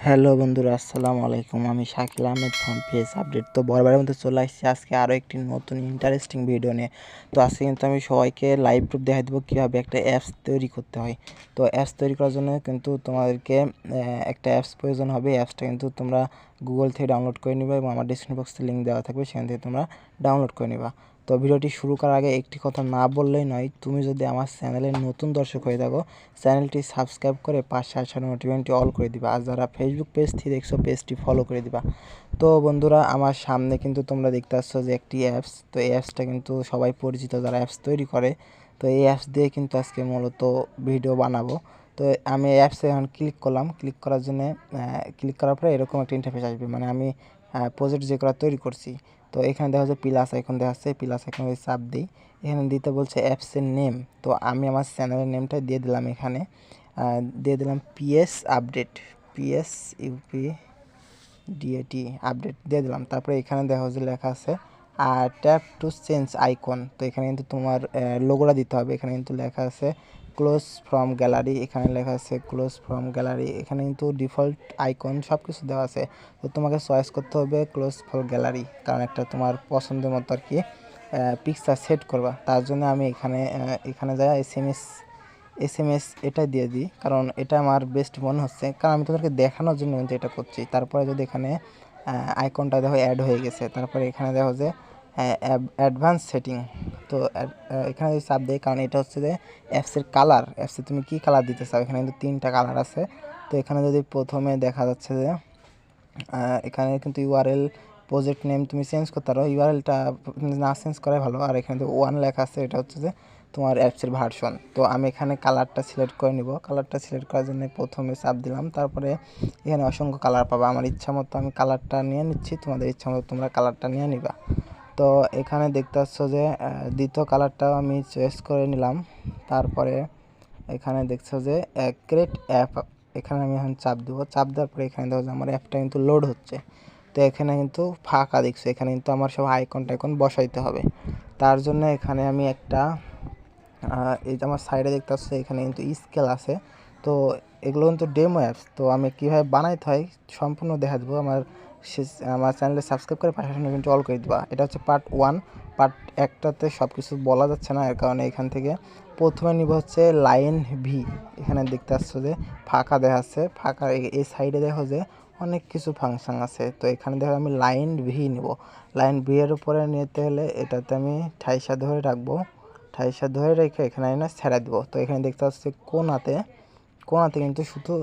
Hello বন্ধুরা, আসসালামু আলাইকুম। আমি Shakil Ahmed from page update. তো বরাবরের মধ্যে চলে আসছি আজকে আরও একটি নতুন ইন্টারেস্টিং ভিডিও নিয়ে। তো আজকে কিন্তু আমি সবাইকে লাইভ প্রুফ দেখাই দেবো কীভাবে একটা অ্যাপস তৈরি করতে হয়। তো অ্যাপস তৈরি করার জন্য কিন্তু তোমাদেরকে একটা অ্যাপস প্রয়োজন হবে। অ্যাপসটা কিন্তু তোমরা গুগল থেকে ডাউনলোড করে নিবা এবং আমার ডিসক্রিপশন বক্সে লিঙ্ক দেওয়া থাকবে, সেখান থেকে তোমরা ডাউনলোড করে নিবা। তো ভিডিওটি শুরু করার আগে একটি কথা না বললেই নয়, তুমি যদি আমার চ্যানেলের নতুন দর্শক হয়ে থাকো, চ্যানেলটি সাবস্ক্রাইব করে পাশে আসা নোটিফিকেশনটি অল করে দিবা। আর যারা ফেসবুক পেজ থেকে দেখছো, পেজটি ফলো করে দিবা। তো বন্ধুরা, আমার সামনে কিন্তু তোমরা দেখতে পাচ্ছ যে একটি অ্যাপস। তো এই অ্যাপসটা কিন্তু সবাই পরিচিত যারা অ্যাপস তৈরি করে। তো এই অ্যাপস দিয়ে কিন্তু আজকে মূলত ভিডিও বানাবো। তো আমি এই অ্যাপসে এখন ক্লিক করলাম। ক্লিক করার জন্য ক্লিক করার পরে এরকম একটা ইন্টারফেস আসবে, মানে আমি প্রজেক্ট যে করা তৈরি করছি। তো এখানে দেখা যাচ্ছে প্লাস আইকন দেখা যাচ্ছে, প্লাস আইকনে চাপ দিই। এখানে দিতে বলছে অ্যাপসের নেম। তো আমি আমার চ্যানেলের নেমটা দিয়ে দিলাম, এখানে দিয়ে দিলাম PS update, PS UP DAT update দিয়ে দিলাম। তারপরে এখানে দেখা হচ্ছে লেখা আছে ট্যাপ টু চেঞ্জ আইকন। তো এখানে কিন্তু তোমার লোগোটা দিতে হবে। এখানে কিন্তু লেখা আছে ক্লোজ ফ্রম গ্যালারি, এখানে লেখা আছে ক্লোজ ফ্রম গ্যালারি। এখানে কিন্তু ডিফল্ট আইকন সব কিছু দেওয়া আছে। তো তোমাকে চয়েস করতে হবে ক্লোজ ফর গ্যালারি, কারণ একটা তোমার পছন্দের মতো আর কি পিকচার সেট করবা। তার জন্য আমি এখানে যাই এস এম এস এটা দিয়ে দিই, কারণ এটা আমার বেস্ট মনে হচ্ছে, কারণ আমি তোমাদেরকে দেখানোর জন্য কিন্তু এটা করছি। তারপরে যদি এখানে আইকনটা দেখো অ্যাড হয়ে গেছে, তারপরে এখানে দেখো যে অ্যাডভান্স সেটিং। তো এখানে যদি চাপ দেয়, কারণ এটা হচ্ছে যে অ্যাপসের কালার, অ্যাপসে তুমি কী কালার দিতে চাও। এখানে কিন্তু 3টা কালার আছে। তো এখানে যদি প্রথমে দেখা যাচ্ছে যে এখানে কিন্তু ইউআরএল প্রজেক্ট নেম তুমি চেঞ্জ করতে পারো, ইউআরএলটা না চেঞ্জ করাই ভালো। আর এখানে যে 1 লেখা আছে, এটা হচ্ছে যে তোমার অ্যাপসের ভার্সন। তো আমি এখানে কালারটা সিলেক্ট করে নিব। কালারটা সিলেক্ট করার জন্য প্রথমে চাপ দিলাম, তারপরে এখানে অসংখ্য কালার পাবা। আমার ইচ্ছা মতো আমি কালারটা নিয়ে নিচ্ছি, তোমাদের ইচ্ছা মতো তোমরা কালারটা নিয়ে নিবা। তো এখানে দেখতে পাচ্ছ যে দ্বিতীয় কালারটাও আমি চয়েস করে নিলাম। তারপরে এখানে দেখছো যে ক্রিয়েট অ্যাপ, এখানে আমি এখন চাপ দেবো। চাপ দেওয়ার পরে এখানে দেখো যে আমার অ্যাপটা কিন্তু লোড হচ্ছে। তো এখানে কিন্তু ফাঁকা দেখছো, এখানে কিন্তু আমার সব আইকন টাইকন বসাইতে হবে। তার জন্য এখানে আমি একটা এই যে আমার সাইডে দেখতে পাচ্ছ, এখানে কিন্তু স্কেল আছে। তো এগুলো কিন্তু ডেমো অ্যাপস। তো আমি কীভাবে বানাইতে হয় সম্পূর্ণ দেখা দেবো। আমার চ্যানেলে সাবস্ক্রাইব করে পাশাপাশি কিন্তু অল করে দেবা। এটা হচ্ছে পার্ট 1। পার্ট 1টাতে সব কিছু বলা যাচ্ছে না, এর কারণে এখান থেকে প্রথমে নিব হচ্ছে লাইন ভি। এখানে দেখতে পাচ্ছ যে ফাঁকা দেখা যাচ্ছে, ফাঁকা এই সাইডে দেখো যে অনেক কিছু ফাংশন আছে। তো এখানে দেখো আমি লাইন ভি নিব। লাইন ভি এর উপরে নিতে হলে এটাতে আমি ঠাইসা ধরে রাখবো, ঠাইসা ধরে রেখে এখানে না ছেড়ে দেবো। তো এখানে দেখতে পাচ্ছি কোনাতে কিন্তু শুধু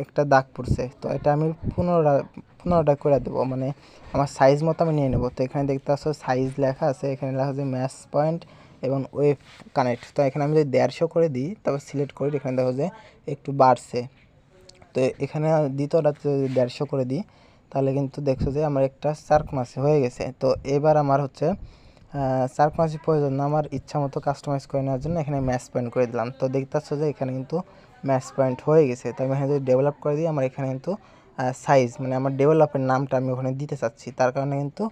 একটা দাগ পড়ছে। তো এটা আমি পুনরায় করে দেবো, মানে আমার সাইজ মতো আমি নিয়ে নেবো। তো এখানে দেখতে পাচ্ছ সাইজ লেখা আছে, এখানে লেখা আছে ম্যাচ পয়েন্ট এবং ওয়েভ কানেক্ট। তো এখানে আমি যদি 150 করে দিই, তারপর সিলেক্ট করি, এখানে দেখো যে একটু বাড়ছে। তো এখানে দ্বিতীয়টা যদি 150 করে দিই, তাহলে কিন্তু দেখছো যে আমার একটা সার্কমাসি হয়ে গেছে। তো এবার আমার হচ্ছে সার্কমাসি প্রয়োজন না, আমার ইচ্ছা মতো কাস্টমাইজ করে নেওয়ার জন্য এখানে ম্যাচ পয়েন্ট করে দিলাম। তো দেখতে পাচ্ছ যে এখানে কিন্তু ম্যাচ পয়েন্ট হয়ে গেছে। তো আমি এখানে যদি ডেভেলপ করে দিই, আমার এখানে কিন্তু সাইজ, মানে আমার ডেভেলপের নামটা আমি ওখানে দিতে চাচ্ছি, তার কারণে কিন্তু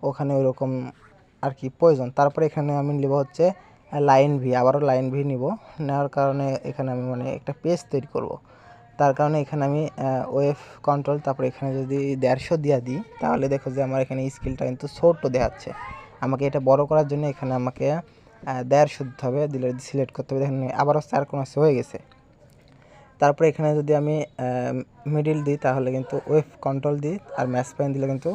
ওখানে ওইরকম আর কি প্রয়োজন। তারপরে এখানে আমি নেব হচ্ছে লাইন ভি, আবারও লাইন ভি নিব। নেওয়ার কারণে এখানে আমি মানে একটা পেজ তৈরি করব। তার কারণে এখানে আমি ওয়েভ কন্ট্রোল, তারপরে এখানে যদি 150 দিয়ে দিই, তাহলে দেখো যে আমার এখানে স্কেলটা কিন্তু ছোট্ট দেখাচ্ছে। আমাকে এটা বড় করার জন্য এখানে আমাকে 150 দিতে হবে, দিলে সিলেক্ট করতে হবে। দেখেন আবারও 4 কোণ হয়ে গেছে। তারপরে এখানে যদি আমি মিডিল দিই, তাহলে কিন্তু ওয়েভ কন্ট্রোল দিই আর ম্যাচ পয়েন্ট দিলে কিন্তু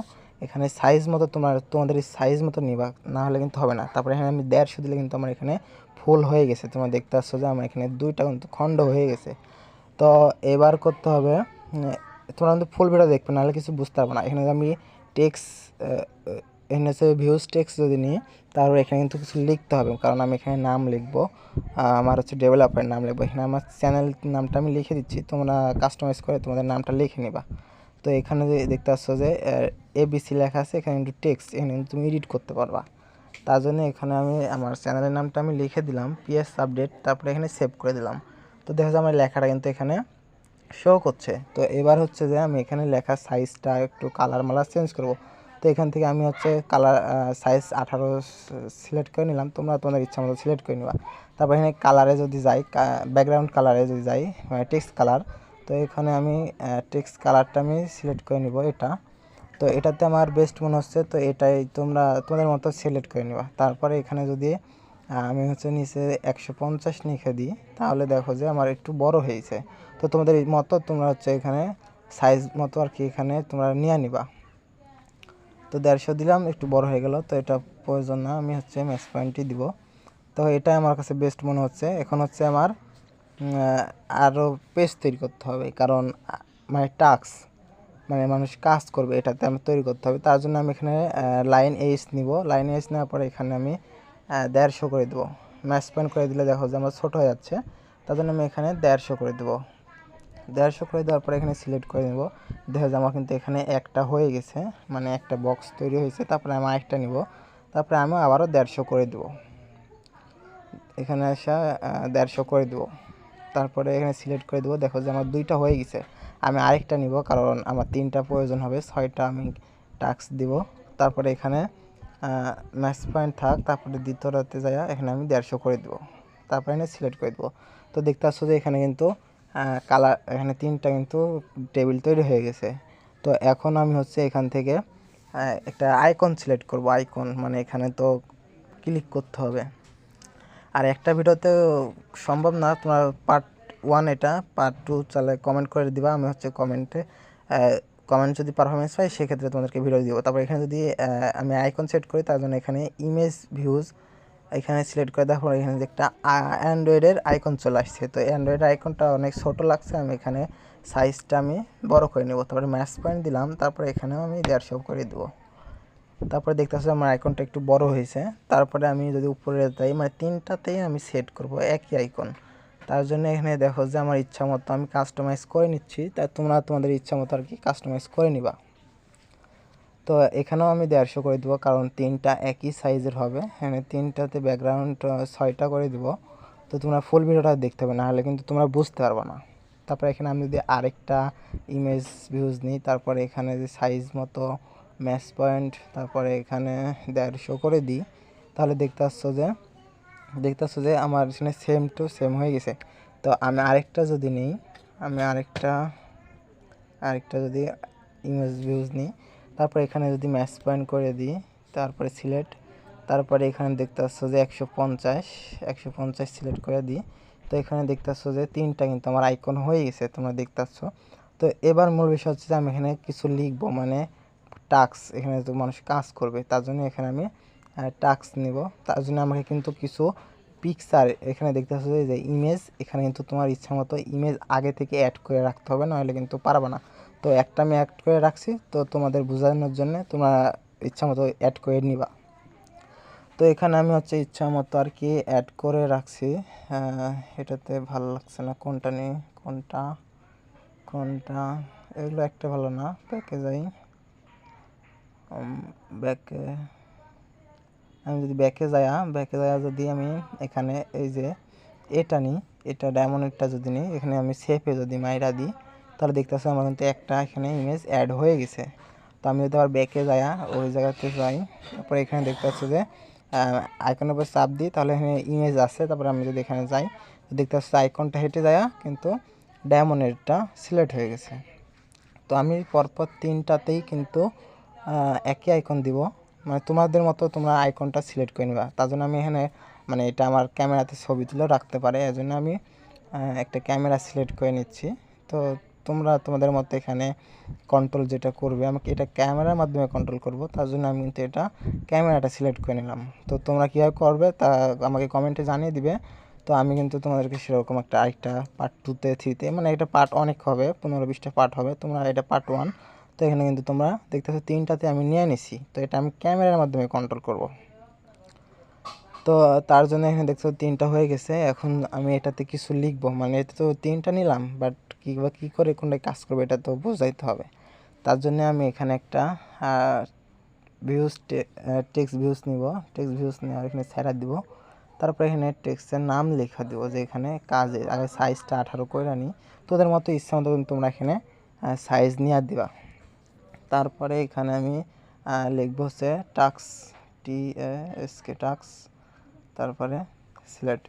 এখানে সাইজ মতো তোমাদের সাইজ মতো নিবা, না হলে কিন্তু হবে না। তারপরে এখানে আমি 150 দিলে কিন্তু আমার এখানে ফুল হয়ে গেছে। তোমরা দেখতে পাচ্ছ যে আমার এখানে 2টা কিন্তু খণ্ড হয়ে গেছে। তো এবার করতে হবে, তোমরা কিন্তু ফুল ভিডিও দেখবে, নাহলে কিছু বুঝতে পারবে না। এখানে আমি টেক্সট, এখানে হচ্ছে ভিউজ টেক্সট যদি নিই, তারপর এখানে কিন্তু কিছু লিখতে হবে, কারণ আমি এখানে নাম লিখবো, আমার হচ্ছে ডেভেলপারের নাম লিখবো। এখানে আমার চ্যানেল নামটা আমি লিখে দিচ্ছি, তোমরা কাস্টমাইজ করে তোমাদের নামটা লিখে নিবা। তো এখানে যে দেখতে পাচ্ছ যে ABC লেখা আছে, এখানে কিন্তু টেক্সট, এখানে কিন্তু তুমি এডিট করতে পারবা। তার জন্য এখানে আমি আমার চ্যানেলের নামটা আমি লিখে দিলাম পিএস আপডেট, তারপরে এখানে সেভ করে দিলাম। তো দেখা যায় আমার লেখাটা কিন্তু এখানে শো করছে। তো এবার হচ্ছে যে আমি এখানে লেখার সাইজটা একটু কালার মালার চেঞ্জ করব। তো এখান থেকে আমি হচ্ছে কালার সাইজ 18 সিলেক্ট করে নিলাম, তোমরা তোমাদের ইচ্ছা মতো সিলেক্ট করে নিবা। তারপর এখানে কালারে যদি যাই, ব্যাকগ্রাউন্ড কালারে যদি যাই, টেক্সট কালার, তো এখানে আমি টেক্সট কালারটা আমি সিলেক্ট করে নিব এটা। তো এটাতে আমার বেস্ট মনে হচ্ছে, তো এটাই তোমরা তোমাদের মতো সিলেক্ট করে নিবা। তারপরে এখানে যদি আমি হচ্ছে নিচে 150 লিখে দিই, তাহলে দেখো যে আমার একটু বড় হয়েছে। তো তোমাদের মতো তোমরা হচ্ছে এখানে সাইজ মতো আর কি এখানে তোমরা নিয়ে নিবা। তো 150 দিলাম, একটু বড় হয়ে গেল, তো এটা প্রয়োজন না, আমি হচ্ছে ম্যাক্স পয়েন্টই দিব। তো এটাই আমার কাছে বেস্ট মনে হচ্ছে। এখন হচ্ছে আমার আরও পেজ তৈরি করতে হবে, কারণ মানে টাস্ক মানে মানুষ কাজ করবে এটাতে আমি তৈরি করতে হবে। তার জন্য আমি এখানে লাইন এইচ নিব। লাইন এইচ নেওয়ার পরে এখানে আমি 150 করে দেবো। ম্যাক্স পয়েন্ট করে দিলে দেখো যে আমার ছোটো হয়ে যাচ্ছে, তার জন্য আমি এখানে 150 করে দেবো। 150 করে দেওয়ার পরে এখানে সিলেক্ট করে নেব। দেখো যে আমার কিন্তু এখানে একটা হয়ে গেছে, মানে একটা বক্স তৈরি হয়েছে। তারপরে আমি আরেকটা নিব, তারপরে আমি আবারও 150 করে দেবো। এখানে আসা 150 করে দেবো। তারপরে এখানে সিলেক্ট করে দেবো। দেখো যে আমার 2টা হয়ে গেছে। আমি আরেকটা নিব, কারণ আমার 3টা প্রয়োজন হবে, 6টা আমি টাস্ক দিব। তারপরে এখানে ম্যাক্স পয়েন্ট থাক, তারপরে দ্বিতীয়টাতে যায় এখানে আমি 150 করে দেবো। তারপরে এখানে সিলেক্ট করে দেবো। তো দেখতে পাচ্ছ যে এখানে কিন্তু কালার এখানে 3টা কিন্তু টেবিল তৈরি হয়ে গেছে। তো এখন আমি হচ্ছে এখান থেকে একটা আইকন সিলেক্ট করব। আইকন মানে এখানে তো ক্লিক করতে হবে, আর একটা ভিডিওতে সম্ভব না। তোমার পার্ট 1 এটা, পার্ট 2 চালে কমেন্ট করে দিবা। আমি হচ্ছে কমেন্ট যদি পারফরমেন্স হয় সেক্ষেত্রে তোমাদেরকে ভিডিও দিব। তারপর এখানে যদি আমি আইকন সেট করি, তার জন্য এখানে ইমেজ ভিউজ এখানে সিলেক্ট করে দেওয়ার পর এখানে যে একটা অ্যান্ড্রয়েডের আইকন চলে আসছে। তো অ্যান্ড্রয়েডের আইকনটা অনেক ছোটো লাগছে, আমি এখানে সাইজটা আমি বড় করে নেব। তারপরে ম্যাক্স পয়েন্ট দিলাম, তারপরে এখানেও আমি 150 করে দেবো। তারপরে দেখতে পাচ্ছি আমার আইকনটা একটু বড় হয়েছে। তারপরে আমি যদি উপরে যাই, মানে 3টাতেই আমি সেট করব একই আইকন। তার জন্য এখানে দেখো যে আমার ইচ্ছা মতো আমি কাস্টমাইজ করে নিচ্ছি, তাই তোমরা তোমাদের ইচ্ছা মতো আর কি কাস্টমাইজ করে নিবা। তো এখানেও আমি 150 করে দেবো, কারণ 3টা একই সাইজের হবে। এখানে 3টাতে ব্যাকগ্রাউন্ড 6টা করে দেব। তো তোমরা ফুল ভিডিওটা দেখতে হবে, না হলে কিন্তু তোমরা বুঝতে পারবে না। তারপরে এখানে আমি যদি আরেকটা ইমেজ ভিউজ নিই, তারপরে এখানে যে সাইজ মতো ম্যাচ পয়েন্ট, তারপরে এখানে 150 করে দিই, তাহলে দেখতে পাচ্ছ যে আমার এখানে সেম টু সেম হয়ে গেছে। তো আমি আরেকটা যদি নিই, আমি আরেকটা যদি ইমেজ ভিউজ নিই, তারপর এখানে যদি ম্যাচ পয়েন্ট করে দিই, তারপরে সিলেক্ট, তারপরে এখানে দেখতে পাচ্ছ যে 150 সিলেক্ট করে দিই। তো এখানে দেখতে পাচ্ছ যে 3টা কিন্তু আমার আইকন হয়ে গেছে, তোমরা দেখতে পাচ্ছ। তো এবার মূল বিষয় হচ্ছে যে আমি এখানে কিছু লিখবো, মানে টাস্ক, এখানে তো মানুষ কাজ করবে, তার জন্য এখানে আমি টাস্ক নিব। তার জন্য আমাকে কিন্তু কিছু পিকচার এখানে দেখতে পাচ্ছ যে ইমেজ, এখানে কিন্তু তোমার ইচ্ছা মতো ইমেজ আগে থেকে অ্যাড করে রাখতে হবে, নাহলে কিন্তু পারবে না। তো একটা আমি অ্যাড করে রাখছি, তো তোমাদের বোঝানোর জন্য তোমরা ইচ্ছা মতো অ্যাড করে নিবা। তো এখানে আমি হচ্ছে ইচ্ছা মতো আর কি অ্যাড করে রাখছি। এটাতে ভালো লাগছে না, কোনটা নিই, কোনটা এগুলো একটা ভালো না। ব্যাকে যাই, ব্যাকে আমি যদি ব্যাকে যাই যদি আমি এখানে এই যে এটা নিই, এটা ডায়মন্ডেরটা যদি নিই, এখানে আমি সেফে যদি মাইরা দিই, তাহলে দেখতে পাচ্ছি আমার কিন্তু একটা এখানে ইমেজ অ্যাড হয়ে গেছে। তো আমি যদি আবার ব্যাকে যাই, ওই জায়গাতে যাই, তারপরে এখানে দেখতে পাচ্ছি যে আইকনের উপর চাপ দিই, তাহলে এখানে ইমেজ আছে। তারপরে আমি যদি এখানে যাই, দেখতে পাচ্ছি আইকনটা হেঁটে যায়, কিন্তু ডায়মন্ডেরটা সিলেক্ট হয়ে গেছে। তো আমি পরপর 3টাতেই কিন্তু একই আইকন দিব, মানে তোমাদের মতো তোমরা আইকনটা সিলেক্ট করে নিবা। তার জন্য আমি এখানে মানে এটা আমার ক্যামেরাতে ছবি তুলেও রাখতে পারে, এজন্য আমি একটা ক্যামেরা সিলেক্ট করে নিচ্ছি। তো তোমরা তোমাদের মতো এখানে কন্ট্রোল যেটা করবে, আমাকে এটা ক্যামেরার মাধ্যমে কন্ট্রোল করব, তার জন্য আমি কিন্তু এটা ক্যামেরাটা সিলেক্ট করে নিলাম। তো তোমরা কীভাবে করবে তা আমাকে কমেন্টে জানিয়ে দিবে। তো আমি কিন্তু তোমাদেরকে সেরকম একটা আরেকটা পার্ট 2তে 3তে, মানে এটা পার্ট অনেক হবে, 15-20টা পার্ট হবে, তোমরা এটা পার্ট 1। তো এখানে কিন্তু তোমরা দেখতেছো 3টাতে আমি নিয়ে নিছি, তো এটা আমি ক্যামেরার মাধ্যমে কন্ট্রোল করব। তো তার জন্য এখানে দেখছো 3টা হয়ে গেছে। এখন আমি এটাতে কিছু লিখবো, মানে এটা তো 3টা নিলাম, বাট কী করে কোনটায় কাজ করবে এটা তো বোঝাইতে হবে। তার জন্য আমি এখানে একটা টেক্সট ভিউজ নিব। টেক্সট ভিউজ নিয়ে আর এখানে ছেড়া দিব। তারপরে এখানে টেক্সটের নাম লেখা দিব, যে এখানে কাজে আগে সাইজটা 18 করে আনি। তোদের মতো ইচ্ছা মতো তোমরা এখানে সাইজ নিয়ে দিবা। তারপরে এখানে আমি লিখবো হচ্ছে টাক্স, TASK টাক্স, তারপরে সিলেক্ট।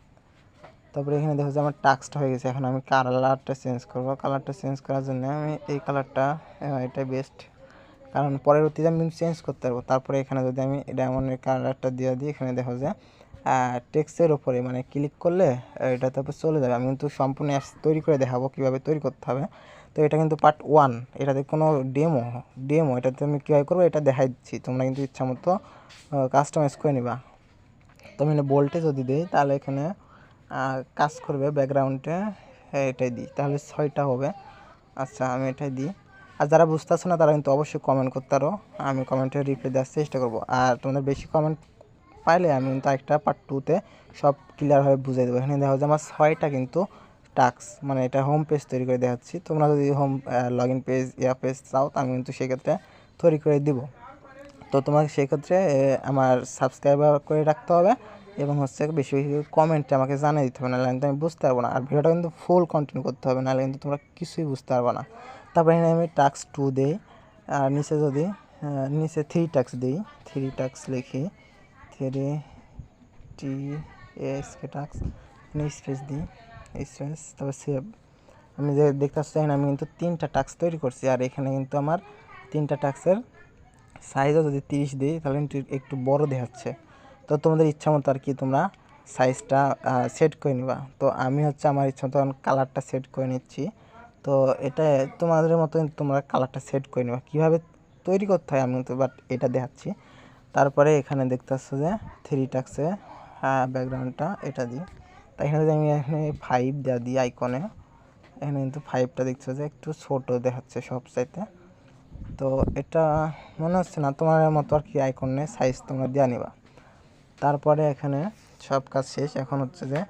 তারপরে এখানে দেখো যে আমার টাস্কটা হয়ে গেছে। এখন আমি কালারটা চেঞ্জ করব। কালারটা চেঞ্জ করার জন্য আমি এই কালারটা, এটাই বেস্ট, কারণ পরবর্তীতে আমি চেঞ্জ করতে পারবো। তারপরে এখানে যদি আমি ডায়মন্ডের কালারটা দিয়ে দিই, এখানে দেখো যে টেক্সটের ওপরে মানে ক্লিক করলে এটা তারপর চলে যাবে। আমি কিন্তু সম্পূর্ণ অ্যাপস তৈরি করে দেখাবো কীভাবে তৈরি করতে হবে। তো এটা কিন্তু পার্ট 1, এটাতে কোনো ডেমো এটাতে আমি কীভাবে করবো এটা দেখাই দিচ্ছি। তোমরা কিন্তু ইচ্ছা মতো কাস্টমাইজ করে নিবা। তো আমি বোল্টে যদি দিই তাহলে এখানে কাজ করবে ব্যাকগ্রাউন্ডে, এটাই দিই তাহলে 6টা হবে। আচ্ছা আমি এটাই দিই। আর যারা বুঝতেছো না তারা কিন্তু অবশ্যই কমেন্ট করতে পারো, আমি কমেন্টে রিপ্লাই দেওয়ার চেষ্টা করবো। আর তোমাদের বেশি কমেন্ট পাইলে আমি কিন্তু একটা পার্ট 2তে সব ক্লিয়ারভাবে বুঝিয়ে দেবো। এখানে দেখা যায় আমার 6টা কিন্তু টাস্ক, মানে এটা হোম পেজ তৈরি করে দেখাচ্ছি। তোমরা যদি home log in page page চাও তো আমি কিন্তু সেক্ষেত্রে তৈরি করে দিব। তো তোমাকে সেক্ষেত্রে আমার সাবস্ক্রাইবার করে রাখতে হবে এবং হচ্ছে বেশি বেশি কমেন্টে আমাকে জানিয়ে দিতে হবে, নাহলে কিন্তু আমি বুঝতে পারবো না। আর ভিডিওটা কিন্তু ফুল কন্টিনিউ করতে হবে, নাহলে কিন্তু তোমরা কিছুই বুঝতে পারবো না। তারপরে এখানে আমি টাস্ক 2 দিই, আর নিচে যদি নিচে 3 টাস্ক দিই, 3 টাস্ক লিখি, 3 টাস্ক স্পেস দিই, স্পেস, তারপর সেভ। আমি যে দেখতে পাচ্ছি এখানে আমি কিন্তু 3টা টাস্ক তৈরি করছি। আর এখানে কিন্তু আমার 3টা টাস্কের সাইজও যদি 30 দিই তাহলে কিন্তু একটু বড় দেখাচ্ছে। তো তোমাদের ইচ্ছা মতো আর কি তোমরা সাইজটা সেট করে নিবা। তো আমি হচ্ছে আমার ইচ্ছা মতো কালারটা সেট করে নিচ্ছি। তো এটা তোমাদের মতো তোমরা কালারটা সেট করে নিবা, কীভাবে তৈরি করতে হয় আমি কিন্তু বাট এটা দেখাচ্ছি। তারপরে এখানে দেখতে পাচ্ছ যে 3 টাক্সে ব্যাকগ্রাউন্ডটা এটা দিই। তাই এখানে যদি আমি এখানে 5 দেওয়া দিই আইকনে, এখানে কিন্তু 5টা দেখছো যে একটু ছোটো দেখাচ্ছে সব চাইতে। তো এটা মনে হচ্ছে না তোমার মতো আর কি আইকনে সাইজ তোমরা দেওয়া নিবা। তারপরে এখানে সব কাজ শেষ। এখন হচ্ছে যে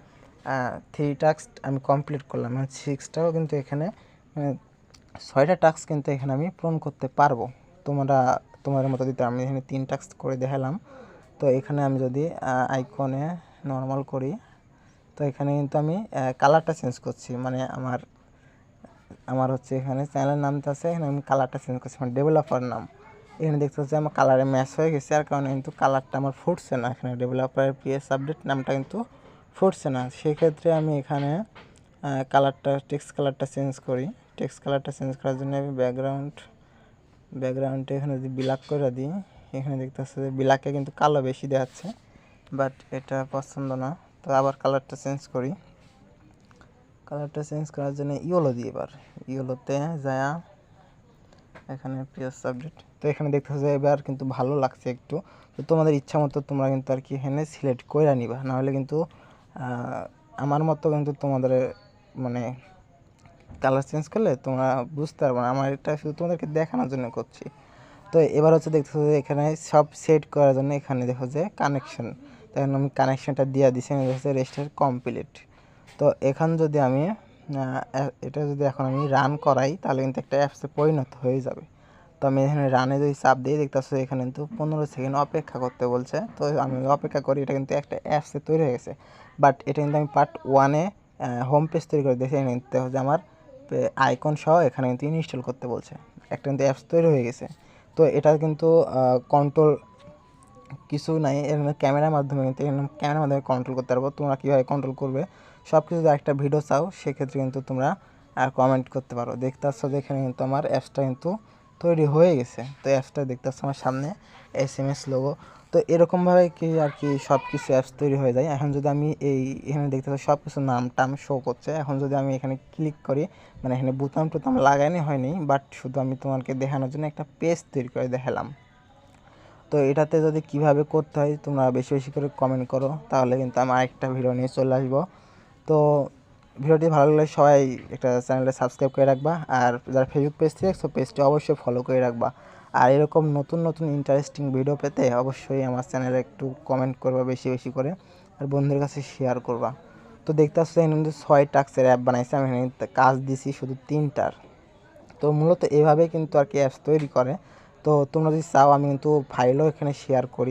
3 টাস্ক আমি কমপ্লিট করলাম, মানে 6টাও কিন্তু এখানে 6টা টাস্ক কিন্তু এখানে আমি পূরণ করতে পারবো। তোমাদের মতো দিতে আমি এখানে 3 টাস্ক করে দেখালাম। তো এখানে আমি যদি আইকনে নর্মাল করি, তো এখানে কিন্তু আমি কালারটা চেঞ্জ করছি, মানে আমার হচ্ছে এখানে চ্যানেলের নামটা আছে, এখানে আমি কালারটা চেঞ্জ করছি, মানে ডেভেলপার নাম। এখানে দেখতে পাচ্ছি আমার কালারে ম্যাচ হয়ে গেছে, আর কারণে কিন্তু কালারটা আমার ফুটছে না। এখানে ডেভেলপারের পিএস আপডেট নামটা কিন্তু ফুটছে না। সেক্ষেত্রে আমি এখানে টেক্সট কালারটা চেঞ্জ করি। টেক্সট কালারটা চেঞ্জ করার জন্য আমি ব্যাকগ্রাউন্ডে এখানে যদি ব্ল্যাক করে দিই, এখানে দেখতে পাচ্ছি যে ব্ল্যাকে কিন্তু কালো বেশি দেখাচ্ছে, বাট এটা পছন্দ না। তো আবার কালারটা চেঞ্জ করি। কালারটা চেঞ্জ করার জন্য ইয়েলো দিই। এবার ইয়েলোতে যায় এখানে পিএস আপডেট। তো এখানে দেখতে পাচ্ছি এবার কিন্তু ভালো লাগছে একটু। তো তোমাদের ইচ্ছা মতো তোমরা কিন্তু আর কি এখানে সিলেক্ট করে নিবা, নাহলে কিন্তু আমার মতো কিন্তু তোমাদের মানে কালার চেঞ্জ করলে তোমরা বুঝতে পারবে না। আমার এটা শুধু তোমাদেরকে দেখানোর জন্য করছি। তো এবার হচ্ছে দেখতে যে এখানে সব সেট করার জন্য এখানে দেখো যে কানেকশন, তখন আমি কানেকশনটা দিয়ে দিচ্ছি, হচ্ছে রেজিস্টার কমপ্লিট। তো এখন যদি আমি এটা যদি এখন আমি রান করাই তাহলে কিন্তু একটা অ্যাপসে পরিণত হয়ে যাবে। তো আমি এখানে রানে যদি চাপ দিই দেখতে পাচ্ছি এখানে কিন্তু 15 সেকেন্ড অপেক্ষা করতে বলছে। তো আমি অপেক্ষা করি, এটা কিন্তু একটা অ্যাপসে তৈরি হয়ে গেছে। বাট এটা কিন্তু আমি পার্ট 1-এ হোম পেজ তৈরি করে দিয়েছি। এখানে কিন্তু হচ্ছে আমার আইকন সহ এখানে কিন্তু ইনস্টল করতে বলছে, একটা কিন্তু অ্যাপস তৈরি হয়ে গেছে। তো এটা কিন্তু কন্ট্রোল কিছু নাই, এখানে ক্যামেরার মাধ্যমে কিন্তু ক্যামেরার মাধ্যমে কন্ট্রোল করতে পারবো। তোমরা কীভাবে কন্ট্রোল করবে সব কিছু, যদি একটা ভিডিও চাও সেক্ষেত্রে কিন্তু তোমরা কমেন্ট করতে পারো। দেখতে পাচ্ছ যে এখানে কিন্তু আমার অ্যাপসটা কিন্তু তৈরি হয়ে গেছে। তো অ্যাপসটা দেখতে পাচ্ছ আমার সামনে SMS লোগো। তো এরকমভাবে কি আর কি সব কিছু অ্যাপস তৈরি হয়ে যায়। এখন যদি আমি এখানে দেখতে পাচ্ছি সব কিছু নাম শো করছে। এখন যদি আমি এখানে ক্লিক করি, মানে এখানে বোতাম টোতাম লাগানো হয়নি, বাট শুধু আমি তোমাকে দেখানোর জন্য একটা পেজ তৈরি করে দেখালাম। তো এটাতে যদি কিভাবে করতে হয় তোমরা বেশি বেশি করে কমেন্ট করো, তাহলে কিন্তু আমি আরেকটা ভিডিও নিয়ে চলে আসবো। তো ভিডিওটি ভালো লাগলে সবাই একটা চ্যানেলটা সাবস্ক্রাইব করে রাখবা, আর যারা ফেসবুক পেজ থেকে দেখছো পেজটি অবশ্যই ফলো করে রাখবা। আর এরকম নতুন নতুন ইন্টারেস্টিং ভিডিও পেতে অবশ্যই আমার চ্যানেলে একটু কমেন্ট করবা বেশি বেশি করে, আর বন্ধুদের কাছে শেয়ার করবা। তো দেখতে আসছো এখানে কিন্তু 6 টাস্কের অ্যাপ বানাইছে, আমি এখানে কাজ দিছি শুধু 3টার। তো মূলত এভাবেই কিন্তু আর কি অ্যাপস তৈরি করে। তো তোমরা যদি চাও আমি কিন্তু ফাইলও এখানে শেয়ার করি।